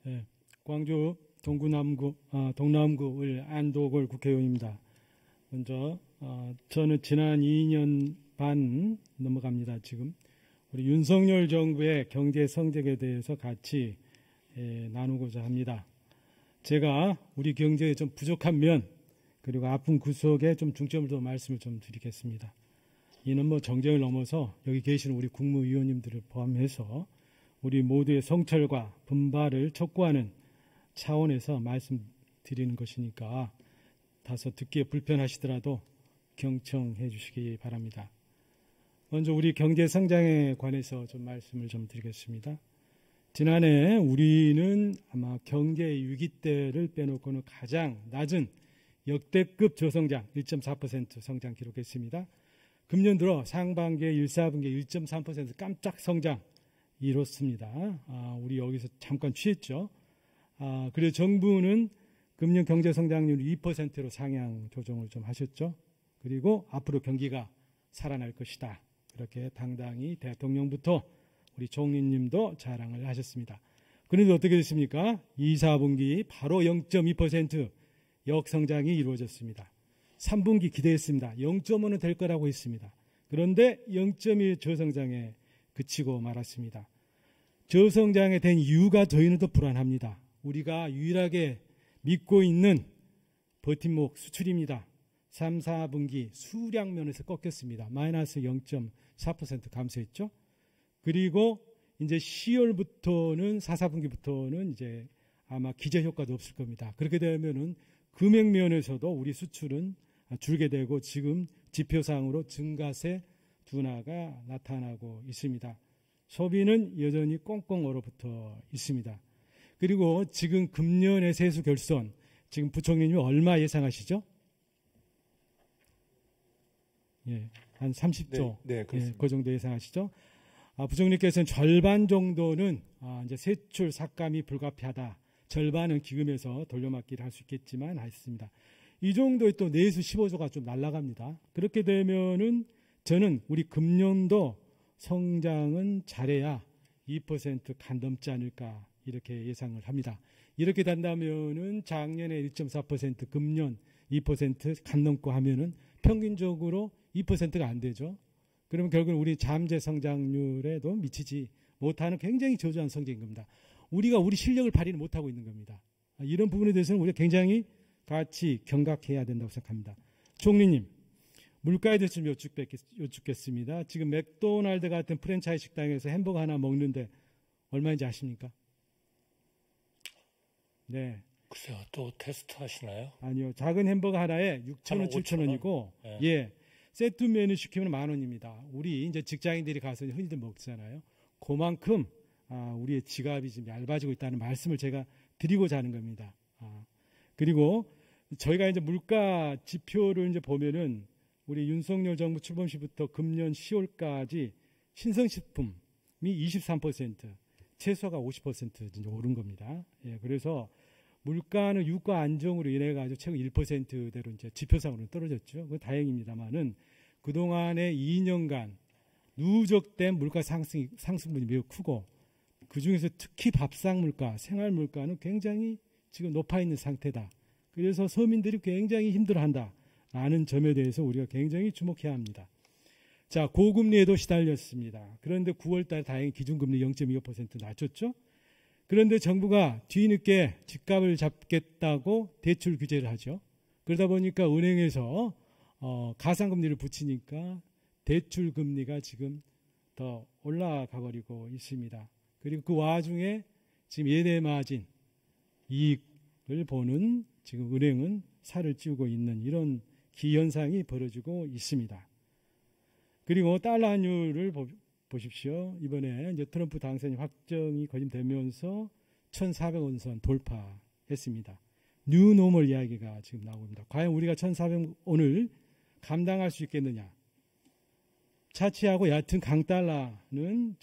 예, 광주 동남구의 안도골 국회의원입니다. 먼저 저는 지난 2년 반 넘어갑니다. 지금 우리 윤석열 정부의 경제 성적에 대해서 같이 나누고자 합니다. 제가 우리 경제에 좀 부족한 면 그리고 아픈 구석에 좀 중점을 둬 말씀을 좀 드리겠습니다. 이는 뭐 정쟁을 넘어서 여기 계시는 우리 국무위원님들을 포함해서 우리 모두의 성찰과 분발을 촉구하는 차원에서 말씀드리는 것이니까 다소 듣기에 불편하시더라도 경청해 주시기 바랍니다. 먼저 우리 경제 성장에 관해서 좀 말씀을 좀 드리겠습니다. 지난해 우리는 아마 경제 위기 때를 빼놓고는 가장 낮은 역대급 저성장 1.4% 성장 기록했습니다. 금년 들어 상반기에 1, 4분기에 1.3% 깜짝 성장 이뤘습니다. 우리 여기서 잠깐 취했죠. 그래서 정부는 금년 경제 성장률 2%로 상향 조정을 좀 하셨죠. 그리고 앞으로 경기가 살아날 것이다. 그렇게 당당히 대통령부터 우리 총리님도 자랑을 하셨습니다. 그런데 어떻게 됐습니까? 2, 4분기 바로 0.2% 역성장이 이루어졌습니다. 3분기 기대했습니다. 0.5는 될 거라고 했습니다. 그런데 0.1 저성장에 그치고 말았습니다. 저성장에 된 이유가 저희는 더 불안합니다. 우리가 유일하게 믿고 있는 버팀목 수출입니다. 3, 4분기 수량 면에서 꺾였습니다. 마이너스 0.4% 감소했죠. 그리고 이제 10월부터는 4, 4분기부터는 이제 아마 기저 효과도 없을 겁니다. 그렇게 되면은 금액 면에서도 우리 수출은 줄게 되고 지금 지표상으로 증가세 둔화가 나타나고 있습니다. 소비는 여전히 꽁꽁 얼어붙어 있습니다. 그리고 지금 금년의 세수 결손 지금 부총리님이 얼마 예상하시죠? 예, 한 30조. 네, 그렇습니다. 예, 그 정도 예상하시죠? 부총리께서는 절반 정도는 이제 세출 삭감이 불가피하다. 절반은 기금에서 돌려막기를 할 수 있겠지만 했습니다. 이 정도의 또 내수 15조가 좀 날아갑니다. 그렇게 되면은 저는 우리 금년도 성장은 잘해야 2% 간 넘지 않을까 이렇게 예상을 합니다. 이렇게 된다면은 작년에 1.4% 금년 2% 간 넘고 하면은 평균적으로 2%가 안 되죠. 그러면 결국 우리 잠재 성장률에도 미치지 못하는 굉장히 저조한 성적인 겁니다. 우리가 우리 실력을 발휘를 못하고 있는 겁니다. 이런 부분에 대해서는 우리가 굉장히 같이 경각해야 된다고 생각합니다. 총리님, 물가에 대해서 좀 여쭙겠습니다. 지금 맥도날드 같은 프랜차이즈 식당에서 햄버거 하나 먹는데 얼마인지 아십니까? 네. 글쎄요, 또 테스트 하시나요? 아니요. 작은 햄버거 하나에 6,000원, 7,000원이고, 예. 세트 메뉴 시키면 10,000원입니다. 우리 이제 직장인들이 가서 흔히들 먹잖아요. 그만큼 우리의 지갑이 지금 얇아지고 있다는 말씀을 제가 드리고자 하는 겁니다. 그리고 저희가 이제 물가 지표를 이제 보면은 우리 윤석열 정부 출범 시부터 금년 10월까지 신성식품이 23%, 채소가 50% 이제 오른 겁니다. 예, 그래서 물가는 유가 안정으로 인해 가지고 최고 1%대로 이제 지표상으로는 떨어졌죠. 그 다행입니다만은 그동안의 2년간 누적된 물가 상승분이 매우 크고 그 중에서 특히 밥상 물가, 생활 물가는 굉장히 지금 높아 있는 상태다. 그래서 서민들이 굉장히 힘들어한다라는 점에 대해서 우리가 굉장히 주목해야 합니다. 자, 고금리에도 시달렸습니다. 그런데 9월 달에 다행히 기준금리 0.25% 낮췄죠. 그런데 정부가 뒤늦게 집값을 잡겠다고 대출 규제를 하죠. 그러다 보니까 은행에서 가상금리를 붙이니까 대출 금리가 지금 더 올라가 버리고 있습니다. 그리고 그 와중에 지금 예대 마진 이익을 보는 지금 은행은 살을 찌우고 있는 이런 기현상이 벌어지고 있습니다. 그리고 달러 환율을 보십시오. 이번에 이제 트럼프 당선인 확정이 거짓되면서 1,400원 선 돌파했습니다. 뉴노멀 이야기가 지금 나옵니다. 과연 우리가 1,400원을 감당할 수 있겠느냐? 차치하고 얕은 강달러는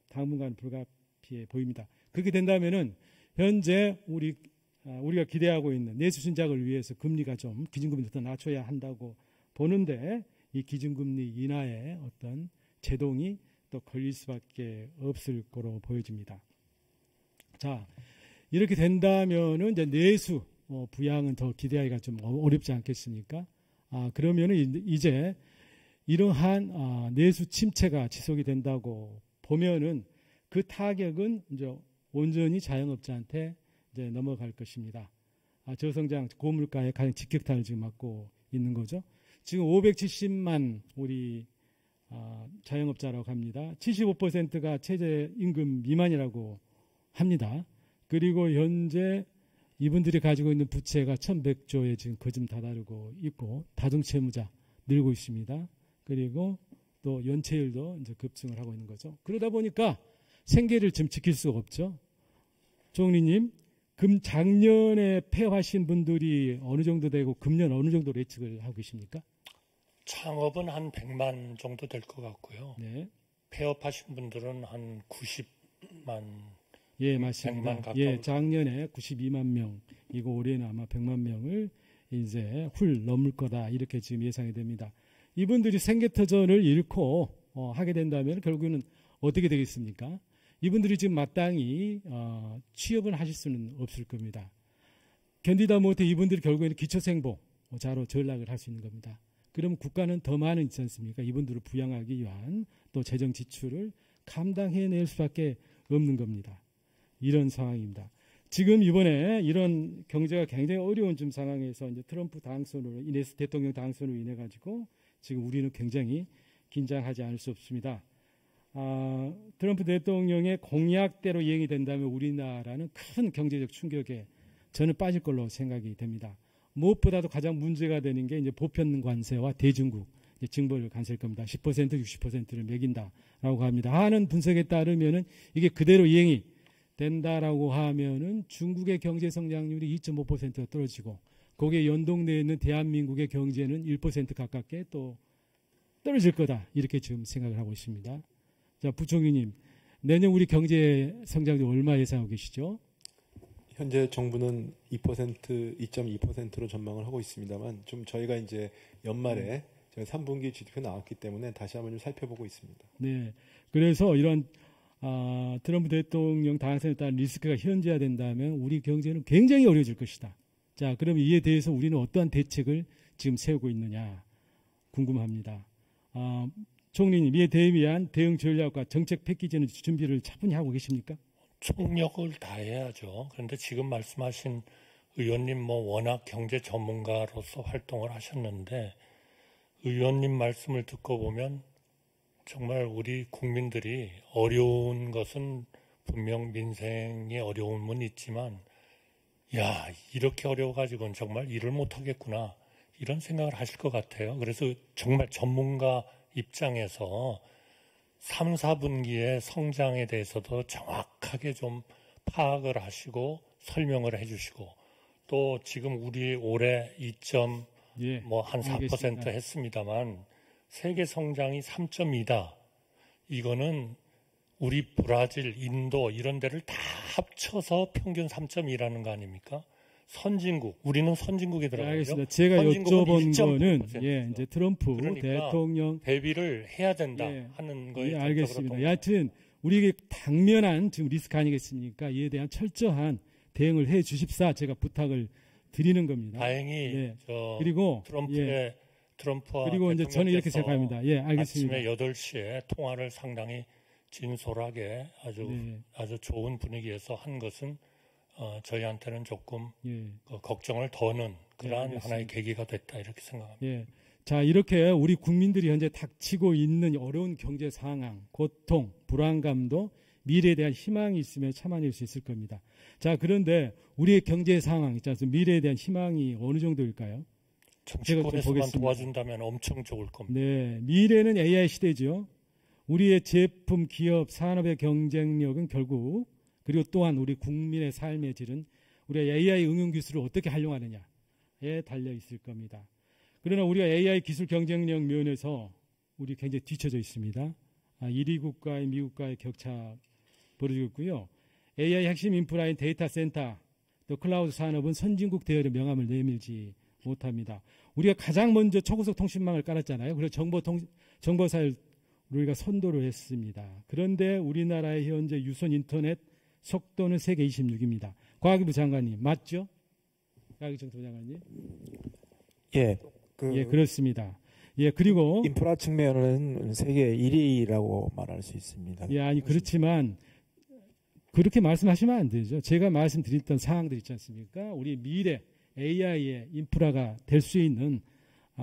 당분간 불가피해 보입니다. 그렇게 된다면은 현재 우리가 기대하고 있는 내수 신작을 위해서 금리가 좀 기준금리 더 낮춰야 한다고 보는데 이 기준금리 인하의 어떤 제동이 또 걸릴 수밖에 없을 거로 보여집니다. 자, 이렇게 된다면은 이제 내수 부양은 더 기대하기가 좀 어렵지 않겠습니까? 그러면은 이제 이러한 내수 침체가 지속이 된다고 보면은 그 타격은 이제 온전히 자영업자한테 이제 넘어갈 것입니다. 저성장 고물가에 가장 직격탄을 지금 맞고 있는 거죠. 지금 570만 우리 자영업자라고 합니다. 75%가 최저임금 미만이라고 합니다. 그리고 현재 이분들이 가지고 있는 부채가 1,100조에 지금 거좀 다다르고 있고 다중채무자 늘고 있습니다. 그리고 또 연체율도 이제 급증을 하고 있는 거죠. 그러다 보니까 생계를 좀 지킬 수가 없죠. 총리님, 작년에 폐업하신 분들이 어느 정도 되고 금년 어느 정도로 예측을 하고 계십니까? 창업은 한 100만 정도 될 것 같고요. 네. 폐업하신 분들은 한 90만, 예, 맞습니다. 100만 가까운. 예, 작년에 92만 명이고 올해는 아마 100만 명을 이제 넘을 거다 이렇게 지금 예상이 됩니다. 이분들이 생계터전을 잃고 하게 된다면 결국은 어떻게 되겠습니까? 이분들이 지금 마땅히 취업을 하실 수는 없을 겁니다. 견디다 못해 이분들이 결국에는 기초생보자로 전락을 할 수 있는 겁니다. 그러면 국가는 더 많은 있지 않습니까? 이분들을 부양하기 위한 또 재정 지출을 감당해낼 수밖에 없는 겁니다. 이런 상황입니다. 지금 이번에 이런 경제가 굉장히 어려운 좀 상황에서 이제 트럼프 당선으로 인해서 대통령 당선으로 인해 가지고 지금 우리는 굉장히 긴장하지 않을 수 없습니다. 트럼프 대통령의 공약대로 이행이 된다면 우리나라는 큰 경제적 충격에 저는 빠질 걸로 생각이 됩니다. 무엇보다도 가장 문제가 되는 게 이제 보편 관세와 대중국 징벌 관세일 겁니다. 10% 60%를 매긴다라고 합니다. 하는 분석에 따르면은 이게 그대로 이행이 된다라고 하면은 중국의 경제 성장률이 2.5%가 떨어지고 거기에 연동되어 있는 대한민국의 경제는 1% 가깝게 또 떨어질 거다 이렇게 지금 생각을 하고 있습니다. 자, 부총리님, 내년 우리 경제 성장률 얼마 예상하고 계시죠? 현재 정부는 2.2%로 전망을 하고 있습니다만 좀 저희가 이제 연말에 저희 3분기 GDP 나왔기 때문에 다시 한번 좀 살펴보고 있습니다. 네, 그래서 이런 트럼프 대통령 당선에 따른 리스크가 현재화된다면 우리 경제는 굉장히 어려워질 것이다. 자, 그럼 이에 대해서 우리는 어떠한 대책을 지금 세우고 있느냐 궁금합니다. 총리님, 이에 대비한 대응 전략과 정책 패키지는 준비를 차분히 하고 계십니까? 총력을 다해야죠. 그런데 지금 말씀하신 의원님 워낙 경제 전문가로서 활동을 하셨는데 의원님 말씀을 듣고 보면 정말 우리 국민들이 어려운 것은 분명 민생의 어려움은 있지만 야, 이렇게 어려워가지고는 정말 일을 못하겠구나 이런 생각을 하실 것 같아요. 그래서 정말 전문가 입장에서 3, 4분기의 성장에 대해서도 정확하게 좀 파악을 하시고 설명을 해주시고 또 지금 우리 올해 2한 4% 했습니다만 세계 성장이 3.2다. 이거는 우리 브라질, 인도 이런 데를 다 합쳐서 평균 3.2라는 거 아닙니까? 선진국, 우리는 선진국에 들어가죠. 알겠습니다. 제가 여쭤본 거는 이제 트럼프 그러니까 대통령 대비를 해야 된다 하는 거에 알겠습니다. 여하튼 우리에게 당면한 지금 리스크 아니겠습니까? 이에 대한 철저한 대응을 해 주십사 제가 부탁을 드리는 겁니다. 다행히 그리고 트럼프와 그리고 이제 저는 이렇게 생각합니다. 예, 알겠습니다. 아침에 8시에 통화를 상당히 진솔하게 아주 좋은 분위기에서 한 것은 저희한테는 조금 걱정을 더는 그러한 하나의 계기가 됐다 이렇게 생각합니다. 예. 자, 이렇게 우리 국민들이 현재 닥치고 있는 어려운 경제 상황, 고통, 불안감도 미래에 대한 희망이 있으면 참아낼 수 있을 겁니다. 자, 그런데 우리의 경제 상황 있지 않습니까? 미래에 대한 희망이 어느 정도일까요? 정치권에서만 도와준다면 엄청 좋을 겁니다. 네, 미래는 AI 시대죠. 우리의 제품, 기업, 산업의 경쟁력은 결국 그리고 또한 우리 국민의 삶의 질은 우리가 AI 응용 기술을 어떻게 활용하느냐에 달려 있을 겁니다. 그러나 우리가 AI 기술 경쟁력 면에서 우리 굉장히 뒤처져 있습니다. 1위 국가의 미국과의 격차 벌어지고 있고요. AI 핵심 인프라인 데이터 센터, 또 클라우드 산업은 선진국 대열의 명함을 내밀지 못합니다. 우리가 가장 먼저 초고속 통신망을 깔았잖아요. 그래서 정보사를 우리가 선도를 했습니다. 그런데 우리나라의 현재 유선 인터넷 속도는 세계 26입니다. 과학기부 장관님 맞죠? 과학기부 장관님. 예, 예, 그렇습니다. 예, 그리고 인프라 측면은 세계 1위라고 말할 수 있습니다. 예, 아니 그렇지만 그렇게 말씀하시면 안 되죠. 제가 말씀드렸던 사항들 있지 않습니까? 우리 미래 AI의 인프라가 될 수 있는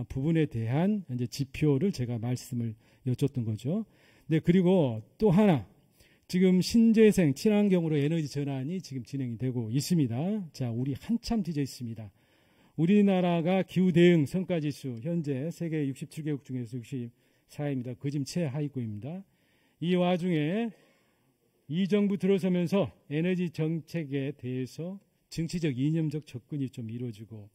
부분에 대한 이제 지표를 제가 말씀을 여쭙던 거죠. 네, 그리고 또 하나 지금 신재생 친환경으로 에너지 전환이 지금 진행이 되고 있습니다. 자, 우리 한참 뒤져 있습니다. 우리나라가 기후 대응 성과 지수 현재 세계 67개국 중에서 64위입니다. 거짐 최하위권입니다. 이 와중에 이 정부 들어서면서 에너지 정책에 대해서 정치적 이념적 접근이 좀 이루어지고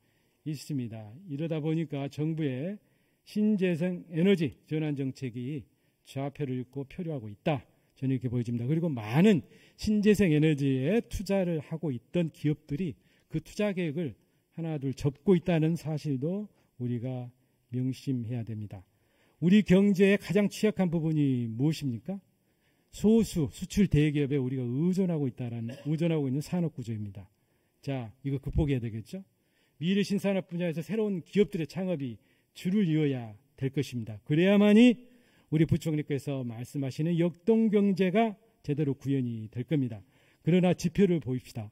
있습니다. 이러다 보니까 정부의 신재생 에너지 전환 정책이 좌표를 잃고 표류하고 있다. 저는 이렇게 보여집니다. 그리고 많은 신재생 에너지에 투자를 하고 있던 기업들이 그 투자 계획을 하나 둘 접고 있다는 사실도 우리가 명심해야 됩니다. 우리 경제의 가장 취약한 부분이 무엇입니까? 소수 수출 대기업에 우리가 의존하고 있는 산업 구조입니다. 자, 이거 극복해야 되겠죠? 미래 신산업 분야에서 새로운 기업들의 창업이 줄을 이어야 될 것입니다. 그래야만이 우리 부총리께서 말씀하시는 역동 경제가 제대로 구현이 될 겁니다. 그러나 지표를 보입시다.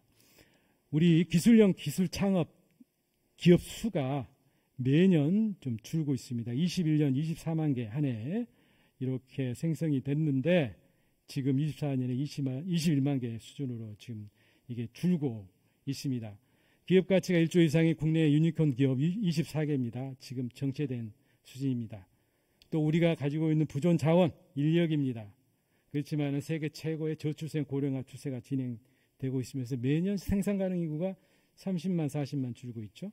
우리 기술형 기술 창업 기업 수가 매년 좀 줄고 있습니다. 21년 24만 개 한 해 이렇게 생성이 됐는데 지금 24년에 21만 개 수준으로 지금 이게 줄고 있습니다. 기업 가치가 1조 이상의 국내 유니콘 기업 24개입니다. 지금 정체된 수준입니다. 또 우리가 가지고 있는 부존 자원, 인력입니다. 그렇지만 세계 최고의 저출생 고령화 추세가 진행되고 있으면서 매년 생산 가능 인구가 30만, 40만 줄고 있죠.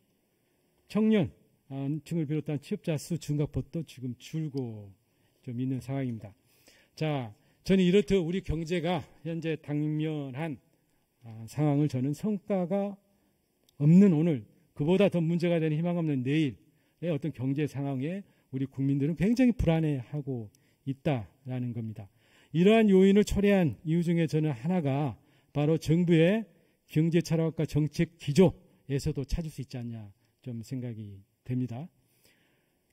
청년층을 비롯한 취업자 수 증가폭도 지금 줄고 좀 있는 상황입니다. 자, 저는 이렇듯 우리 경제가 현재 당면한 상황을 저는 성과가 없는 오늘, 그보다 더 문제가 되는 희망 없는 내일의 어떤 경제 상황에 우리 국민들은 굉장히 불안해하고 있다라는 겁니다. 이러한 요인을 초래한 이유 중에 저는 하나가 바로 정부의 경제 철학과 정책 기조에서도 찾을 수 있지 않냐 좀 생각이 됩니다.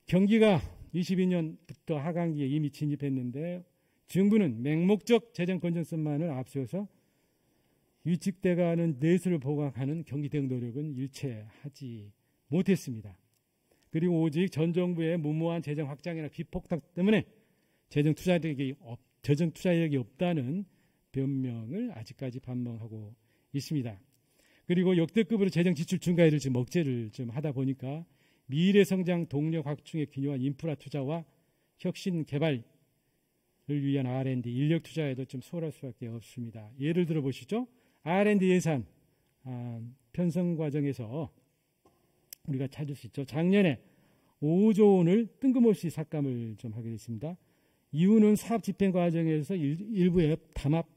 경기가 22년부터 하강기에 이미 진입했는데 정부는 맹목적 재정 건전성만을 앞세워서 위축돼가는 내수를 보강하는 경기 대응 노력은 일체하지 못했습니다. 그리고 오직 전 정부의 무모한 재정 확장이나 비폭탄 때문에 재정 투자력이 없다는 변명을 아직까지 반복하고 있습니다. 그리고 역대급으로 재정 지출 증가율을 지금 억제를 좀 하다 보니까 미래 성장 동력 확충에 기여한 인프라 투자와 혁신 개발을 위한 R&D 인력 투자에도 좀 소홀할 수밖에 없습니다. 예를 들어 보시죠. R&D 예산 편성 과정에서 우리가 찾을 수 있죠. 작년에 5조 원을 뜬금없이 삭감을 좀 하게 됐습니다. 이유는 사업 집행 과정에서 일부의 담합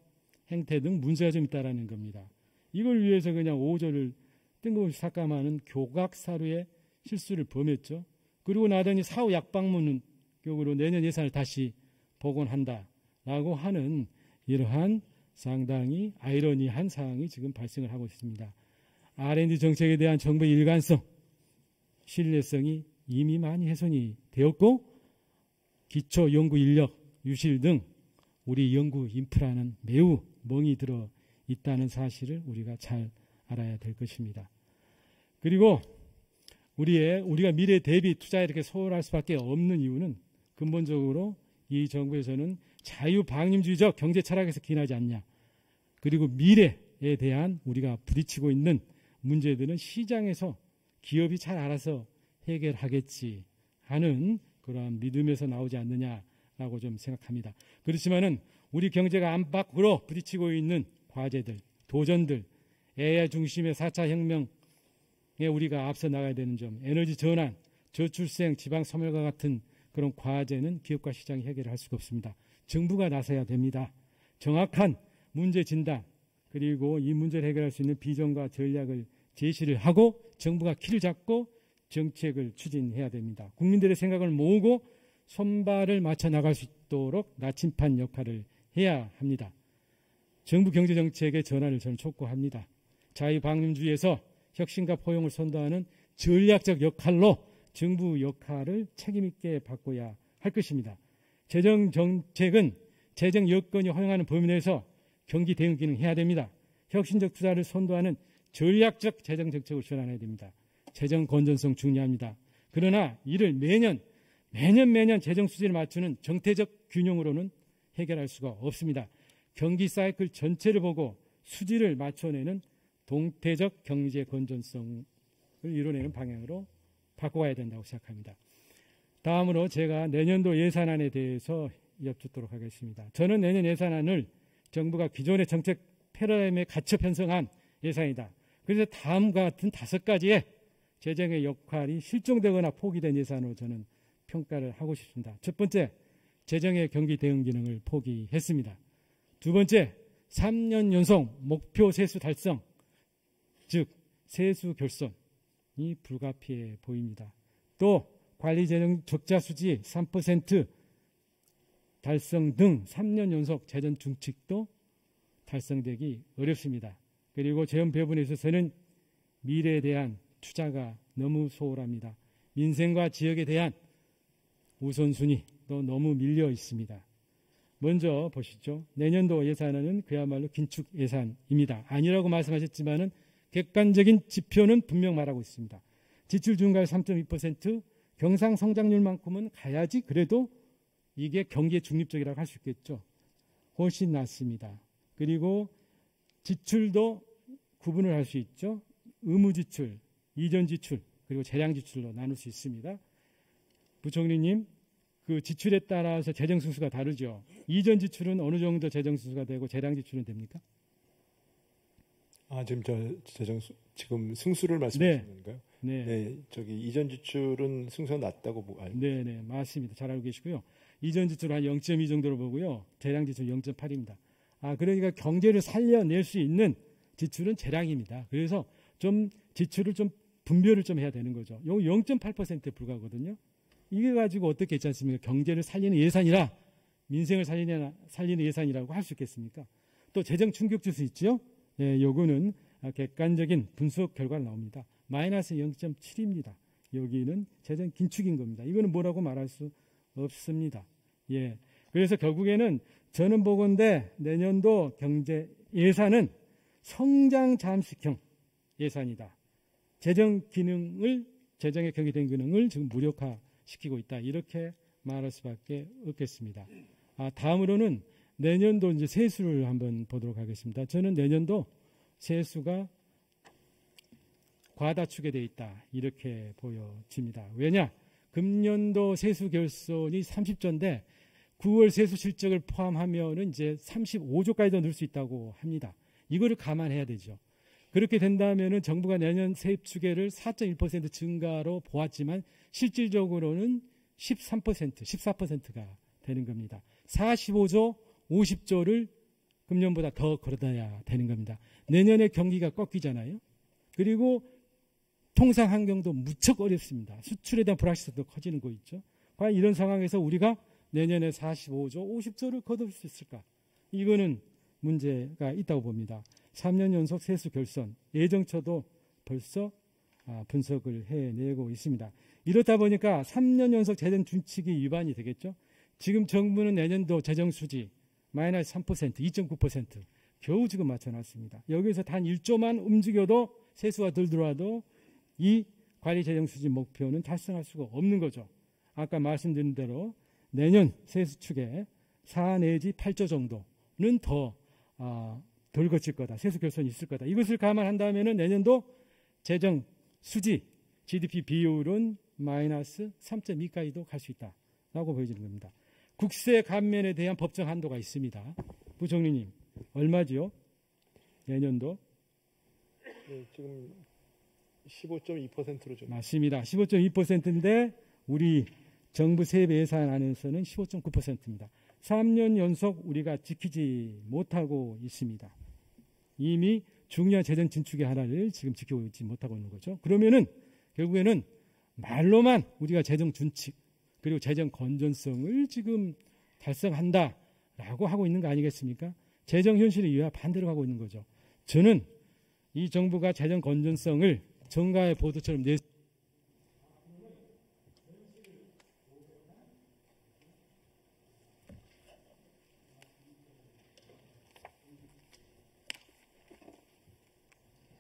행태 등 문제가 좀 있다라는 겁니다. 이걸 위해서 그냥 5조를 뜬금없이 삭감하는 교각사루의 실수를 범했죠. 그리고 나더니 사후 약방문격으로 내년 예산을 다시 복원한다라고 하는 이러한 상당히 아이러니한 사항이 지금 발생을 하고 있습니다. R&D 정책에 대한 정부의 일관성, 신뢰성이 이미 많이 훼손이 되었고 기초 연구 인력, 유실 등 우리 연구 인프라는 매우 멍이 들어 있다는 사실을 우리가 잘 알아야 될 것입니다. 그리고 우리가 미래 대비 투자에 이렇게 소홀할 수밖에 없는 이유는 근본적으로 이 정부에서는 자유방임주의적 경제 철학에서 기인하지 않냐. 그리고 미래에 대한 우리가 부딪히고 있는 문제들은 시장에서 기업이 잘 알아서 해결하겠지 하는 그러한 믿음에서 나오지 않느냐라고 좀 생각합니다. 그렇지만은 우리 경제가 안팎으로 부딪히고 있는 과제들, 도전들, AI 중심의 4차 혁명에 우리가 앞서 나가야 되는 점, 에너지 전환, 저출생, 지방 소멸과 같은 그런 과제는 기업과 시장이 해결할 수가 없습니다. 정부가 나서야 됩니다. 정확한 문제 진단, 그리고 이 문제를 해결할 수 있는 비전과 전략을 제시를 하고 정부가 키를 잡고 정책을 추진해야 됩니다. 국민들의 생각을 모으고 손발을 맞춰 나갈 수 있도록 나침반 역할을 해야 합니다. 정부 경제정책의 전환을 저는 촉구합니다. 자유방임주의에서 혁신과 포용을 선도하는 전략적 역할로 정부 역할을 책임있게 바꿔야 할 것입니다. 재정정책은 재정 여건이 허용하는 범위 내에서 경기 대응 기능해야 됩니다. 혁신적 투자를 선도하는 전략적 재정정책을 실현해야 됩니다. 재정 건전성 중요합니다. 그러나 이를 매년 재정 수지를 맞추는 정태적 균형으로는 해결할 수가 없습니다. 경기 사이클 전체를 보고 수지를 맞춰내는 동태적 경제 건전성을 이뤄내는 방향으로 바꿔가야 된다고 생각합니다. 다음으로 제가 내년도 예산안에 대해서 여쭙도록 하겠습니다. 저는 내년 예산안을 정부가 기존의 정책 패러다임에 갖춰 편성한 예산이다. 그래서 다음과 같은 5가지의 재정의 역할이 실종되거나 포기된 예산으로 저는 평가를 하고 싶습니다. 첫 번째, 재정의 경기 대응 기능을 포기했습니다. 두 번째, 3년 연속 목표 세수 달성, 즉 세수 결손이 불가피해 보입니다. 또 관리재정 적자 수지 3% 달성 등 3년 연속 재정 중칙도 달성되기 어렵습니다. 그리고 재원 배분에 있어서는 미래에 대한 투자가 너무 소홀합니다. 민생과 지역에 대한 우선순위도 너무 밀려 있습니다. 먼저 보시죠. 내년도 예산안은 그야말로 긴축 예산입니다. 아니라고 말씀하셨지만은 객관적인 지표는 분명 말하고 있습니다. 지출 증가율 3.2%, 경상 성장률만큼은 가야지 그래도 이게 경기에 중립적이라고 할 수 있겠죠. 훨씬 낫습니다. 그리고 지출도 구분을 할 수 있죠. 의무 지출, 이전 지출, 그리고 재량 지출로 나눌 수 있습니다. 부총리님, 그 지출에 따라서 재정 순수가 다르죠. 이전 지출은 어느 정도 재정 순수가 되고 재량 지출은 됩니까? 지금 승수를 말씀하시는 건가요? 네. 네, 이전 지출은 승수가 낮다고 보고 알고. 네, 맞습니다. 잘 알고 계시고요. 이전 지출 한 0.2 정도로 보고요. 재량 지출 0.8입니다. 그러니까 경제를 살려낼 수 있는 지출은 재량입니다. 그래서 좀 지출을 좀 분별을 좀 해야 되는 거죠. 요 0.8%에 불과하거든요. 이게 가지고 어떻게 있지 않습니까? 경제를 살리는 예산이라 민생을 살리는 예산이라고 할 수 있겠습니까? 또 재정 충격 줄 수 있죠. 예, 요거는 객관적인 분석 결과가 나옵니다. 마이너스 0.7입니다. 여기는 재정 긴축인 겁니다. 이거는 뭐라고 말할 수 없습니다. 예. 그래서 결국에는 저는 보건대 내년도 경제 예산은 성장 잠식형 예산이다. 재정의 경기 대응 기능을 지금 무력화시키고 있다. 이렇게 말할 수밖에 없겠습니다. 다음으로는 내년도 이제 세수를 한번 보도록 하겠습니다. 저는 내년도 세수가 과다축에 되어 있다. 이렇게 보여집니다. 왜냐? 금년도 세수 결손이 30조인데 9월 세수 실적을 포함하면은 이제 35조까지도 늘 수 있다고 합니다. 이거를 감안해야 되죠. 그렇게 된다면은 정부가 내년 세입 추계를 4.1% 증가로 보았지만 실질적으로는 13%, 14%가 되는 겁니다. 45조, 50조를 금년보다 더 걸어놔야 되는 겁니다. 내년에 경기가 꺾이잖아요. 그리고 통상 환경도 무척 어렵습니다. 수출에 대한 불확실성도 커지는 거 있죠. 과연 이런 상황에서 우리가 내년에 45조, 50조를 거둘 수 있을까? 이거는 문제가 있다고 봅니다. 3년 연속 세수 결손, 예정처도 벌써 분석을 해내고 있습니다. 이렇다 보니까 3년 연속 재정 준칙이 위반이 되겠죠. 지금 정부는 내년도 재정 수지 마이너스 3%, 2.9% 겨우 지금 맞춰놨습니다. 여기서 단 1조만 움직여도 세수가 덜 들어와도 이 관리 재정 수지 목표는 달성할 수가 없는 거죠. 아까 말씀드린 대로 내년 세수 축에 4 내지 8조 정도는 덜 거칠 거다. 세수 결손이 있을 거다. 이것을 감안한다면 내년도 재정 수지 GDP 비율은 마이너스 3.2까지도 갈 수 있다라고 보여지는 겁니다. 국세 감면에 대한 법정 한도가 있습니다. 부총리님, 얼마지요? 내년도? 네, 지금 15.2%로 좀. 맞습니다. 15.2%인데 우리 정부 세배 예산안에서는 15.9%입니다. 3년 연속 우리가 지키지 못하고 있습니다. 이미 중요한 재정 진축의 하나를 지금 지키고 있지 못하고 있는 거죠. 그러면은 결국에는 말로만 우리가 재정 준칙 그리고 재정 건전성을 지금 달성한다라고 하고 있는 거 아니겠습니까? 재정 현실에 의해 반대로 가고 있는 거죠. 저는 이 정부가 재정 건전성을 정가의 보도처럼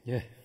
예.